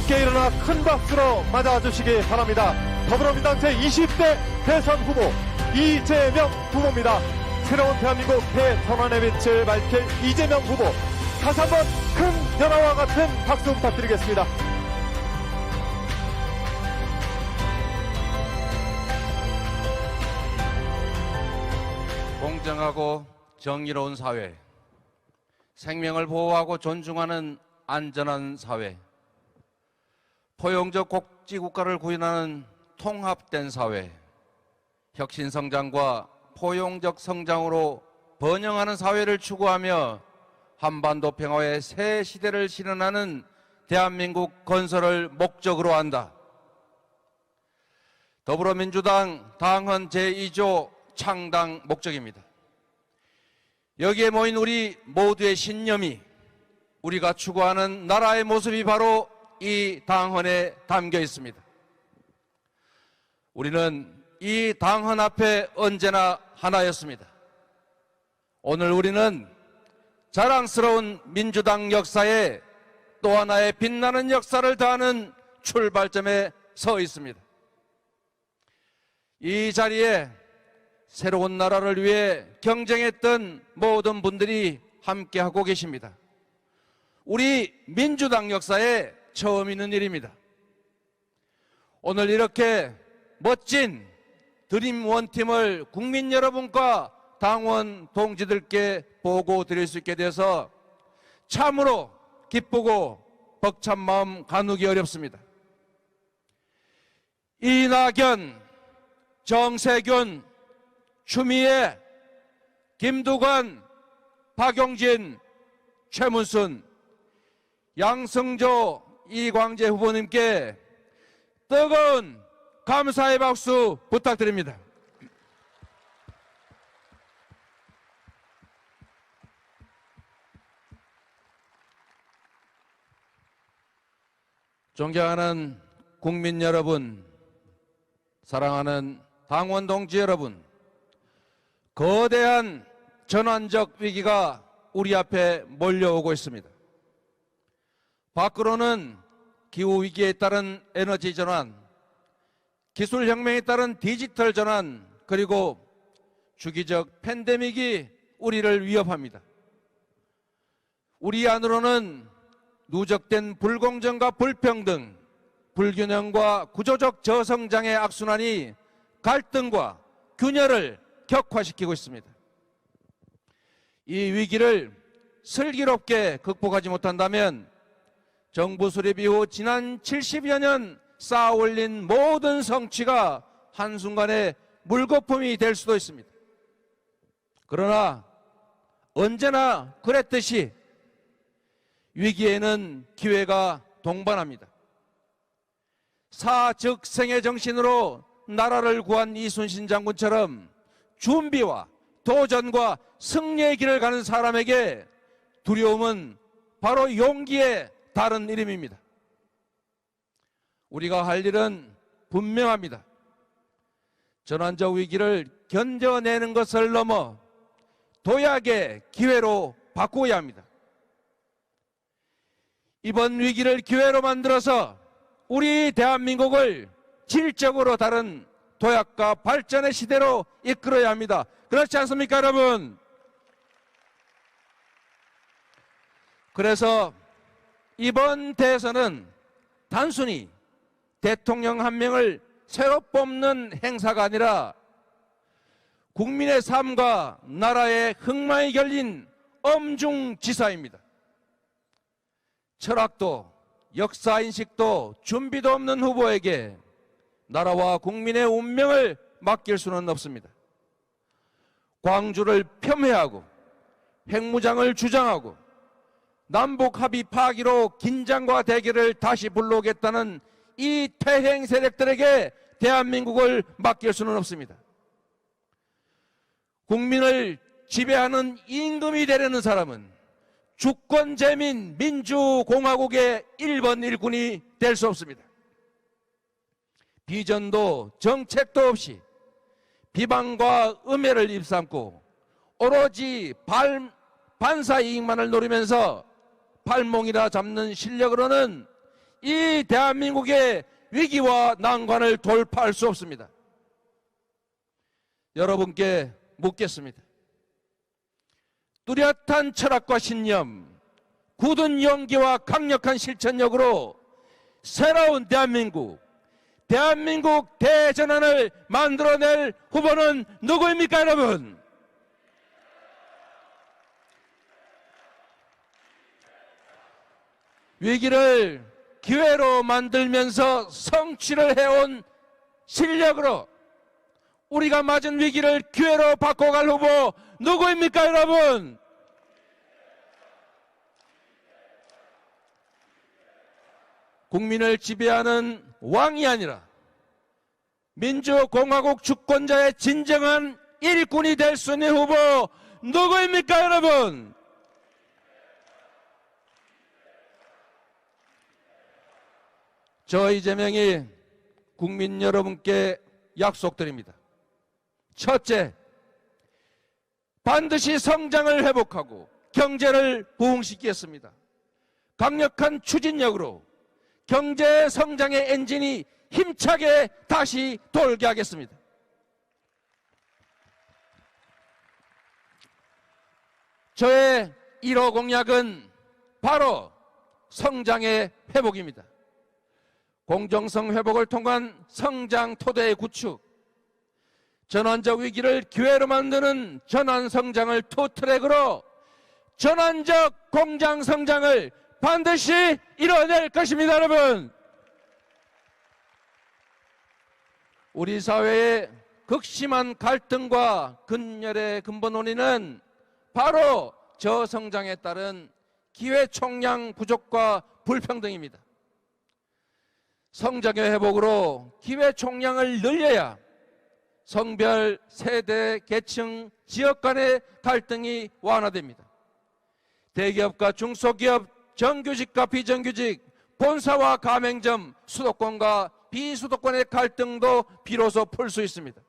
함께 일어나 큰 박수로 맞아주시기 바랍니다. 더불어민주당 제20대 대선 후보 이재명 후보입니다. 새로운 대한민국 대전환의 빛을 밝힐 이재명 후보, 다시 한번 큰 연화와 같은 박수 부탁드리겠습니다. 공정하고 정의로운 사회, 생명을 보호하고 존중하는 안전한 사회, 포용적 복지국가를 구현하는 통합된 사회, 혁신성장과 포용적 성장으로 번영하는 사회를 추구하며 한반도 평화의 새 시대를 실현하는 대한민국 건설을 목적으로 한다. 더불어민주당 당헌 제2조 창당 목적입니다. 여기에 모인 우리 모두의 신념이, 우리가 추구하는 나라의 모습이 바로 이 당헌에 담겨 있습니다. 우리는 이 당헌 앞에 언제나 하나였습니다. 오늘 우리는 자랑스러운 민주당 역사에 또 하나의 빛나는 역사를 더하는 출발점에 서 있습니다. 이 자리에 새로운 나라를 위해 경쟁했던 모든 분들이 함께하고 계십니다. 우리 민주당 역사에 처음 있는 일입니다. 오늘 이렇게 멋진 드림 원팀을 국민 여러분과 당원 동지들께 보고 드릴 수 있게 돼서 참으로 기쁘고 벅찬 마음 가누기 어렵습니다. 이낙연, 정세균, 추미애, 김두관, 박용진, 최문순, 양승조, 이광재 후보님께 뜨거운 감사의 박수 부탁드립니다. 존경하는 국민 여러분, 사랑하는 당원 동지 여러분, 거대한 전환적 위기가 우리 앞에 몰려오고 있습니다. 밖으로는 기후위기에 따른 에너지 전환, 기술혁명에 따른 디지털 전환, 그리고 주기적 팬데믹이 우리를 위협합니다. 우리 안으로는 누적된 불공정과 불평등, 불균형과 구조적 저성장의 악순환이 갈등과 균열을 격화시키고 있습니다. 이 위기를 슬기롭게 극복하지 못한다면 정부 수립 이후 지난 70여 년 쌓아올린 모든 성취가 한순간에 물거품이 될 수도 있습니다. 그러나 언제나 그랬듯이 위기에는 기회가 동반합니다. 사즉생의 정신으로 나라를 구한 이순신 장군처럼 준비와 도전과 승리의 길을 가는 사람에게 두려움은 바로 용기의 다른 이름입니다. 우리가 할 일은 분명합니다. 전환적 위기를 견뎌내는 것을 넘어 도약의 기회로 바꾸어야 합니다. 이번 위기를 기회로 만들어서 우리 대한민국을 질적으로 다른 도약과 발전의 시대로 이끌어야 합니다. 그렇지 않습니까, 여러분? 그래서 이번 대선은 단순히 대통령 한 명을 새로 뽑는 행사가 아니라 국민의 삶과 나라의 흥망이 결린 엄중지사입니다. 철학도 역사인식도 준비도 없는 후보에게 나라와 국민의 운명을 맡길 수는 없습니다. 광주를 폄훼하고 핵무장을 주장하고 남북 합의 파기로 긴장과 대결을 다시 불러오겠다는 이 퇴행 세력들에게 대한민국을 맡길 수는 없습니다. 국민을 지배하는 임금이 되려는 사람은 주권재민 민주공화국의 1번 일꾼이 될 수 없습니다. 비전도 정책도 없이 비방과 음해를 입삼고 오로지 반사 이익만을 노리면서 팔몽이라 잡는 실력으로는 이 대한민국의 위기와 난관을 돌파할 수 없습니다. 여러분께 묻겠습니다. 뚜렷한 철학과 신념, 굳은 용기와 강력한 실천력으로 새로운 대한민국 대전환을 만들어낼 후보는 누구입니까, 여러분? 위기를 기회로 만들면서 성취를 해온 실력으로 우리가 맞은 위기를 기회로 바꿔갈 후보 누구입니까, 여러분? 국민을 지배하는 왕이 아니라 민주공화국 주권자의 진정한 일꾼이 될 수 있는 후보 누구입니까, 여러분? 저 이재명이 국민 여러분께 약속드립니다. 첫째, 반드시 성장을 회복하고 경제를 부흥시키겠습니다. 강력한 추진력으로 경제 성장의 엔진이 힘차게 다시 돌게 하겠습니다. 저의 1호 공약은 바로 성장의 회복입니다. 공정성 회복을 통한 성장 토대의 구축, 전환적 위기를 기회로 만드는 전환 성장을 투트랙으로 전환적 공장 성장을 반드시 이뤄낼 것입니다, 여러분. 우리 사회의 극심한 갈등과 근열의 근본 원인은 바로 저성장에 따른 기회 총량 부족과 불평등입니다. 성장의 회복으로 기회 총량을 늘려야 성별, 세대, 계층, 지역 간의 갈등이 완화됩니다. 대기업과 중소기업, 정규직과 비정규직, 본사와 가맹점, 수도권과 비수도권의 갈등도 비로소 풀 수 있습니다.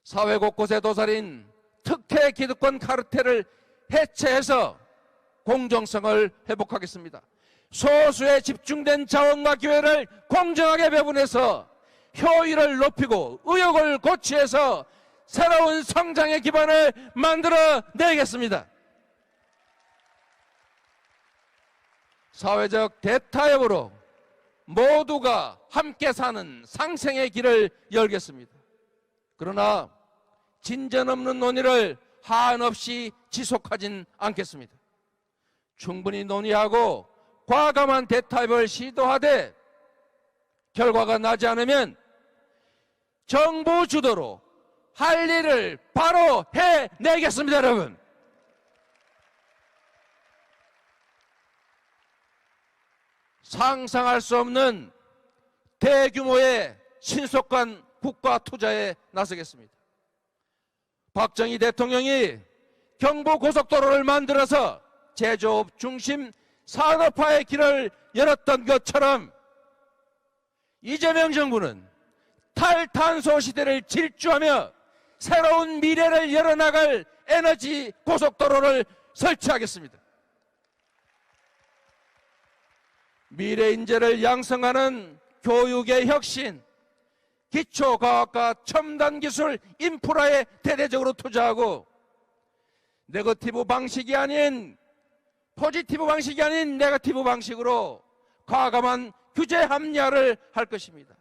사회 곳곳에 도사린 특혜 기득권 카르텔을 해체해서 공정성을 회복하겠습니다. 소수에 집중된 자원과 기회를 공정하게 배분해서 효율을 높이고 의욕을 고취해서 새로운 성장의 기반을 만들어내겠습니다. 사회적 대타협으로 모두가 함께 사는 상생의 길을 열겠습니다. 그러나 진전 없는 논의를 한없이 지속하진 않겠습니다. 충분히 논의하고 과감한 대타협을 시도하되 결과가 나지 않으면 정부 주도로 할 일을 바로 해내겠습니다, 여러분. 상상할 수 없는 대규모의 신속한 국가 투자에 나서겠습니다. 박정희 대통령이 경부고속도로를 만들어서 제조업 중심 산업화의 길을 열었던 것처럼 이재명 정부는 탈탄소 시대를 질주하며 새로운 미래를 열어나갈 에너지 고속도로를 설치하겠습니다. 미래 인재를 양성하는 교육의 혁신, 기초과학과 첨단기술 인프라에 대대적으로 투자하고 네거티브 방식이 아닌 포지티브 방식이 아닌 네거티브 방식으로 과감한 규제 합리화를 할 것입니다.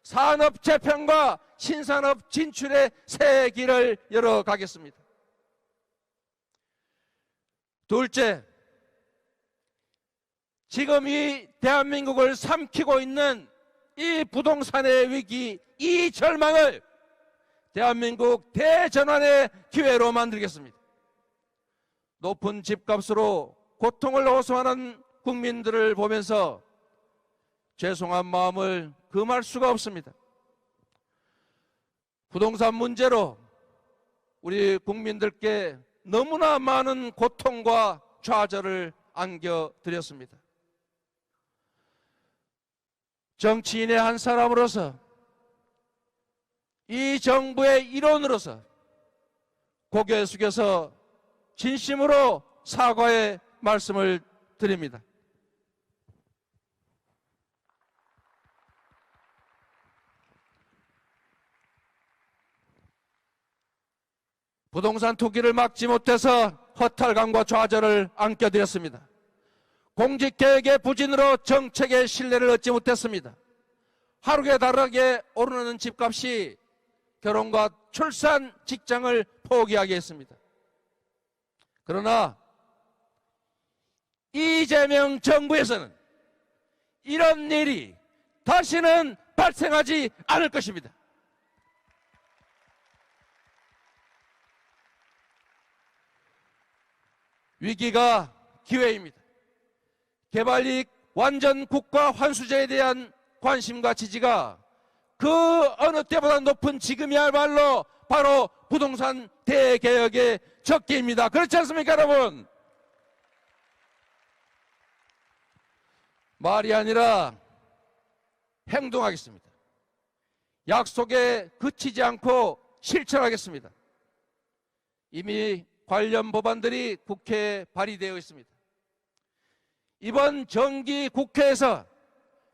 산업 재편과 신산업 진출의 새 길을 열어가겠습니다. 둘째, 지금 이 대한민국을 삼키고 있는 이 부동산의 위기, 이 절망을 대한민국 대전환의 기회로 만들겠습니다. 높은 집값으로 고통을 호소하는 국민들을 보면서 죄송한 마음을 금할 수가 없습니다. 부동산 문제로 우리 국민들께 너무나 많은 고통과 좌절을 안겨드렸습니다. 정치인의 한 사람으로서 이 정부의 일원으로서 고개 숙여서 진심으로 사과의 말씀을 드립니다. 부동산 투기를 막지 못해서 허탈감과 좌절을 안겨드렸습니다. 공직개혁의 부진으로 정책의 신뢰를 얻지 못했습니다. 하루에 다르게 오르는 집값이 결혼과 출산, 직장을 포기하게 했습니다. 그러나 이재명 정부에서는 이런 일이 다시는 발생하지 않을 것입니다. 위기가 기회입니다. 개발이익 완전 국가 환수제에 대한 관심과 지지가 그 어느 때보다 높은 지금이야말로 바로 부동산 대개혁의 적기입니다. 그렇지 않습니까, 여러분? 말이 아니라 행동하겠습니다. 약속에 그치지 않고 실천하겠습니다. 이미 관련 법안들이 국회에 발의되어 있습니다. 이번 정기 국회에서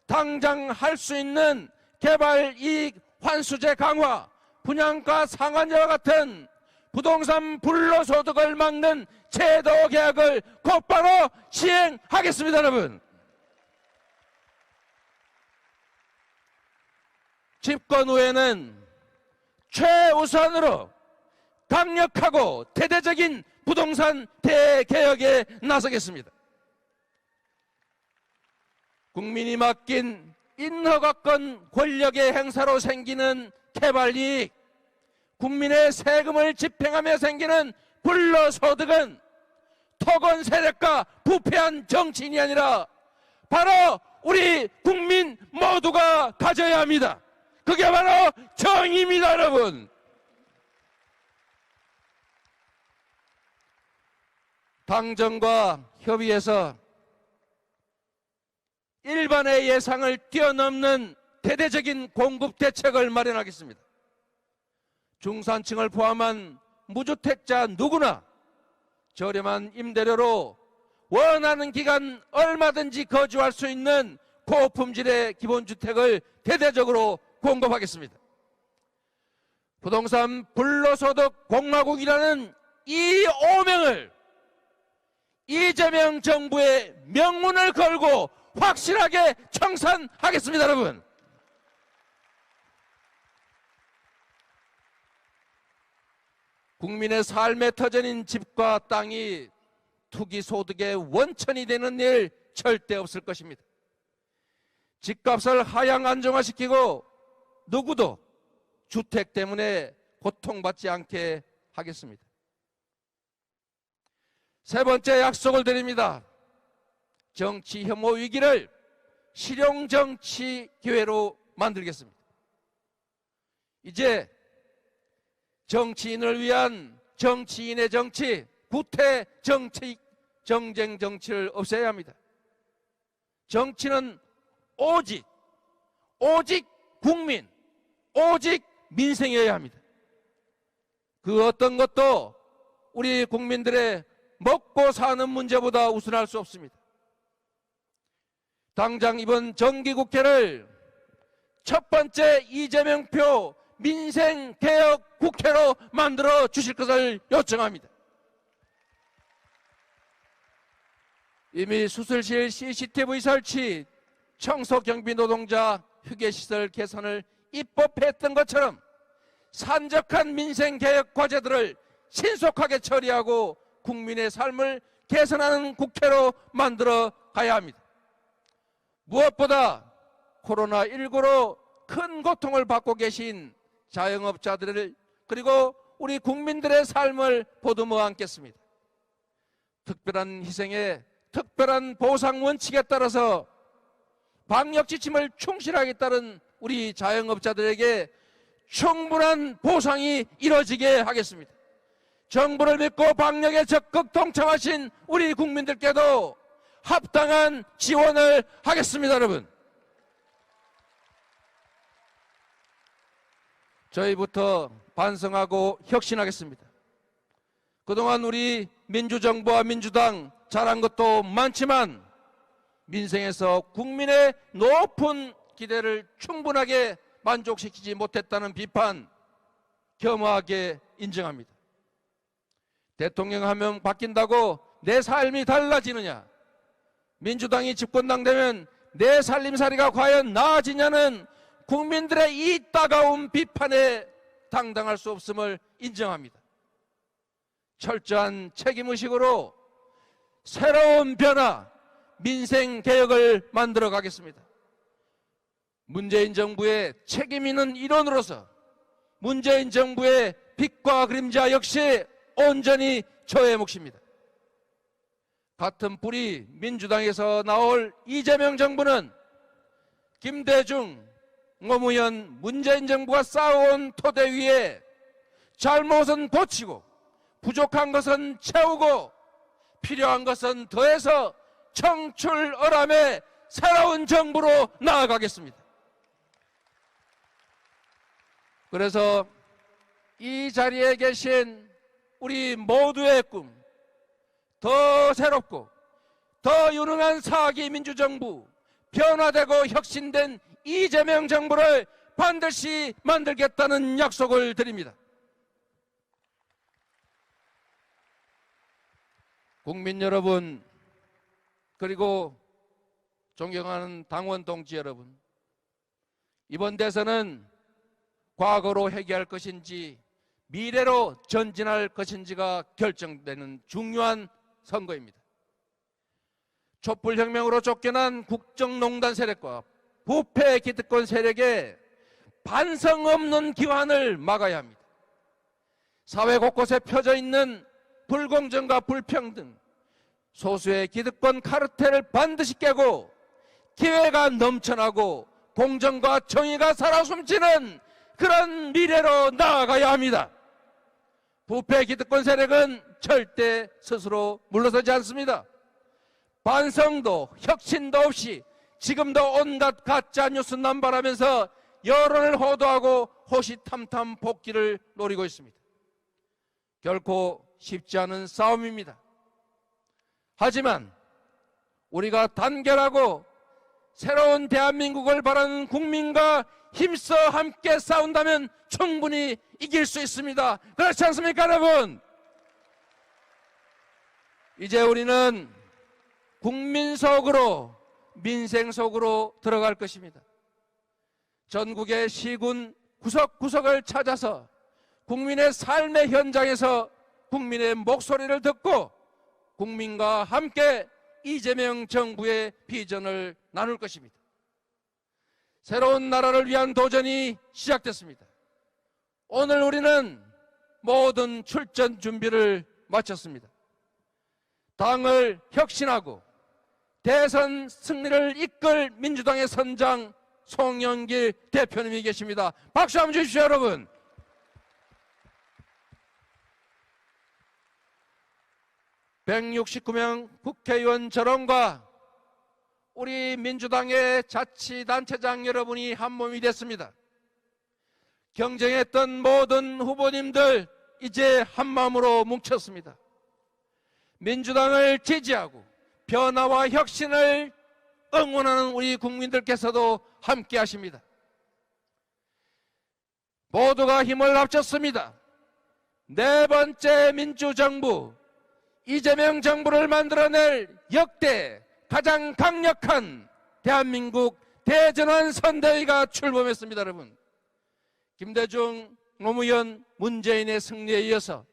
당장 할 수 있는 개발이익 환수제 강화, 분양가 상한제와 같은 부동산 불로소득을 막는 제도 개혁을 곧바로 시행하겠습니다, 여러분. 집권 후에는 최우선으로 강력하고 대대적인 부동산 대개혁에 나서겠습니다. 국민이 맡긴 인허가권 권력의 행사로 생기는 개발이익, 국민의 세금을 집행하며 생기는 불로소득은 토건 세력과 부패한 정치인이 아니라 바로 우리 국민 모두가 가져야 합니다. 그게 바로 정의입니다, 여러분. 당정과 협의해서 일반의 예상을 뛰어넘는 대대적인 공급 대책을 마련하겠습니다. 중산층을 포함한 무주택자 누구나 저렴한 임대료로 원하는 기간 얼마든지 거주할 수 있는 고품질의 기본주택을 대대적으로 공급하겠습니다. 부동산 불로소득 공화국이라는 이 오명을 이재명 정부의 명문을 걸고 확실하게 청산하겠습니다, 여러분. 국민의 삶의 터전인 집과 땅이 투기 소득의 원천이 되는 일 절대 없을 것입니다. 집값을 하향 안정화시키고 누구도 주택 때문에 고통받지 않게 하겠습니다. 세 번째 약속을 드립니다. 정치 혐오 위기를 실용 정치 기회로 만들겠습니다. 이제 정치인을 위한 정치인의 정치, 구태 정치, 정쟁 정치를 없애야 합니다. 정치는 오직 국민, 오직 민생이어야 합니다. 그 어떤 것도 우리 국민들의 먹고 사는 문제보다 우선할 수 없습니다. 당장 이번 정기국회를 첫 번째 이재명표 민생개혁 국회로 만들어 주실 것을 요청합니다. 이미 수술실 CCTV 설치, 청소경비 노동자 휴게시설 개선을 입법했던 것처럼 산적한 민생개혁 과제들을 신속하게 처리하고 국민의 삶을 개선하는 국회로 만들어 가야 합니다. 무엇보다 코로나19로 큰 고통을 받고 계신 자영업자들을 그리고 우리 국민들의 삶을 보듬어 안겠습니다. 특별한 희생에 특별한 보상 원칙에 따라서 방역 지침을 충실하게 따른 우리 자영업자들에게 충분한 보상이 이루어지게 하겠습니다. 정부를 믿고 방역에 적극 동참하신 우리 국민들께도 합당한 지원을 하겠습니다, 여러분. 저희부터 반성하고 혁신하겠습니다. 그동안 우리 민주정부와 민주당 잘한 것도 많지만 민생에서 국민의 높은 기대를 충분하게 만족시키지 못했다는 비판 겸허하게 인정합니다. 대통령 한 명 바뀐다고 내 삶이 달라지느냐? 민주당이 집권당 되면 내 살림살이가 과연 나아지냐는 국민들의 이 따가운 비판에 당당할 수 없음을 인정합니다. 철저한 책임의식으로 새로운 변화, 민생개혁을 만들어 가겠습니다. 문재인 정부의 책임 있는 일원으로서 문재인 정부의 빛과 그림자 역시 온전히 저의 몫입니다. 같은 뿌리 민주당에서 나올 이재명 정부는 김대중, 노무현, 문재인 정부가 쌓아온 토대 위에 잘못은 고치고 부족한 것은 채우고 필요한 것은 더해서 청출어람의 새로운 정부로 나아가겠습니다. 그래서 이 자리에 계신 우리 모두의 꿈, 더 새롭고 더 유능한 사기 민주정부, 변화되고 혁신된 이재명 정부를 반드시 만들겠다는 약속을 드립니다. 국민 여러분, 그리고 존경하는 당원 동지 여러분, 이번 대선은 과거로 회귀할 것인지 미래로 전진할 것인지가 결정되는 중요한 선거입니다. 촛불혁명으로 쫓겨난 국정농단 세력과 부패 기득권 세력의 반성 없는 기환을 막아야 합니다. 사회 곳곳에 펴져 있는 불공정과 불평등, 소수의 기득권 카르텔을 반드시 깨고 기회가 넘쳐나고 공정과 정의가 살아 숨지는 그런 미래로 나아가야 합니다. 부패 기득권 세력은 절대 스스로 물러서지 않습니다. 반성도 혁신도 없이 지금도 온갖 가짜 뉴스 남발하면서 여론을 호도하고 호시탐탐 복귀를 노리고 있습니다. 결코 쉽지 않은 싸움입니다. 하지만 우리가 단결하고 새로운 대한민국을 바라는 국민과 힘써 함께 싸운다면 충분히 이길 수 있습니다. 그렇지 않습니까, 여러분? 이제 우리는 국민 속으로, 민생 속으로 들어갈 것입니다. 전국의 시군 구석구석을 찾아서 국민의 삶의 현장에서 국민의 목소리를 듣고 국민과 함께 이재명 정부의 비전을 나눌 것입니다. 새로운 나라를 위한 도전이 시작됐습니다. 오늘 우리는 모든 출전 준비를 마쳤습니다. 당을 혁신하고 대선 승리를 이끌 민주당의 선장 송영길 대표님이 계십니다. 박수 한번 주십시오, 여러분. (169명) 국회의원 전원과 우리 민주당의 자치단체장 여러분이 한몸이 됐습니다. 경쟁했던 모든 후보님들 이제 한마음으로 뭉쳤습니다. 민주당을 지지하고 변화와 혁신을 응원하는 우리 국민들께서도 함께 하십니다. 모두가 힘을 합쳤습니다. 네 번째 민주정부 이재명 정부를 만들어낼 역대 가장 강력한 대한민국 대전환 선대위가 출범했습니다. 여러분, 김대중, 노무현, 문재인의 승리에 이어서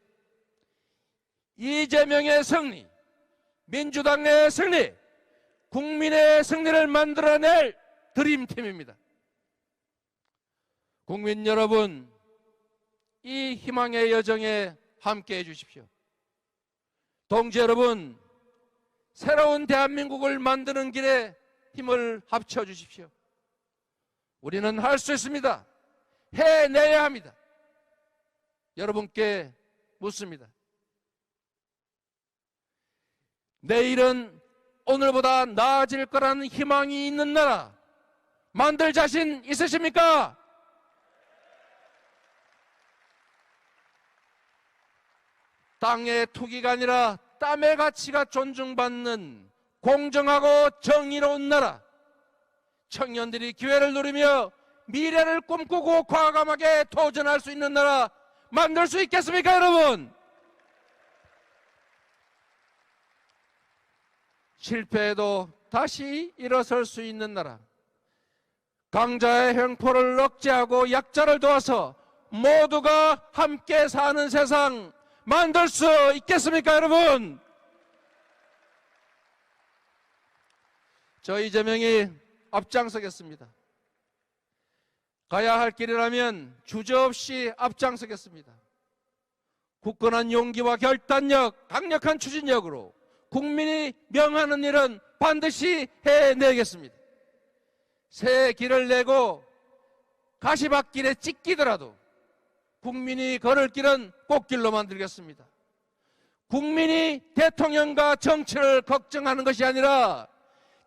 이재명의 승리, 민주당의 승리, 국민의 승리를 만들어낼 드림팀입니다. 국민 여러분, 이 희망의 여정에 함께해 주십시오. 동지 여러분, 새로운 대한민국을 만드는 길에 힘을 합쳐 주십시오. 우리는 할 수 있습니다. 해내야 합니다. 여러분께 묻습니다. 내일은 오늘보다 나아질 거라는 희망이 있는 나라 만들 자신 있으십니까? 땅의 투기가 아니라 땀의 가치가 존중받는 공정하고 정의로운 나라, 청년들이 기회를 누리며 미래를 꿈꾸고 과감하게 도전할 수 있는 나라 만들 수 있겠습니까, 여러분? 실패해도 다시 일어설 수 있는 나라, 강자의 횡포를 억제하고 약자를 도와서 모두가 함께 사는 세상 만들 수 있겠습니까, 여러분? 저 이재명이 앞장서겠습니다. 가야 할 길이라면 주저없이 앞장서겠습니다. 굳건한 용기와 결단력, 강력한 추진력으로 국민이 명하는 일은 반드시 해내겠습니다. 새 길을 내고 가시밭길에 찢기더라도 국민이 걸을 길은 꽃길로 만들겠습니다. 국민이 대통령과 정치를 걱정하는 것이 아니라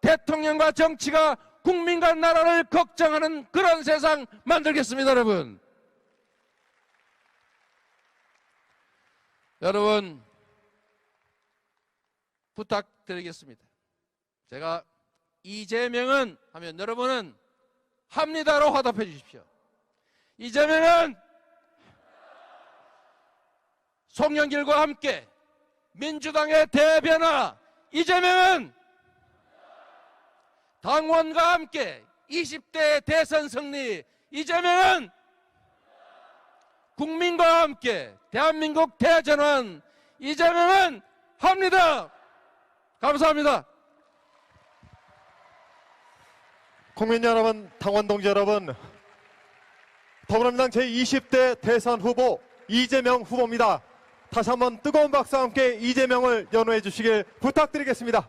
대통령과 정치가 국민과 나라를 걱정하는 그런 세상 만들겠습니다, 여러분. 여러분, 부탁드리겠습니다. 제가 이재명은 하면 여러분은 합니다로 화답해 주십시오. 이재명은 송영길과 함께 민주당의 대변화, 이재명은 당원과 함께 20대 대선 승리, 이재명은 국민과 함께 대한민국 대전환, 이재명은 합니다. 감사합니다. 국민 여러분, 당원 동지 여러분, 더불어민주당 제20대 대선 후보 이재명 후보입니다. 다시 한번 뜨거운 박수와 함께 이재명을 연호해 주시길 부탁드리겠습니다.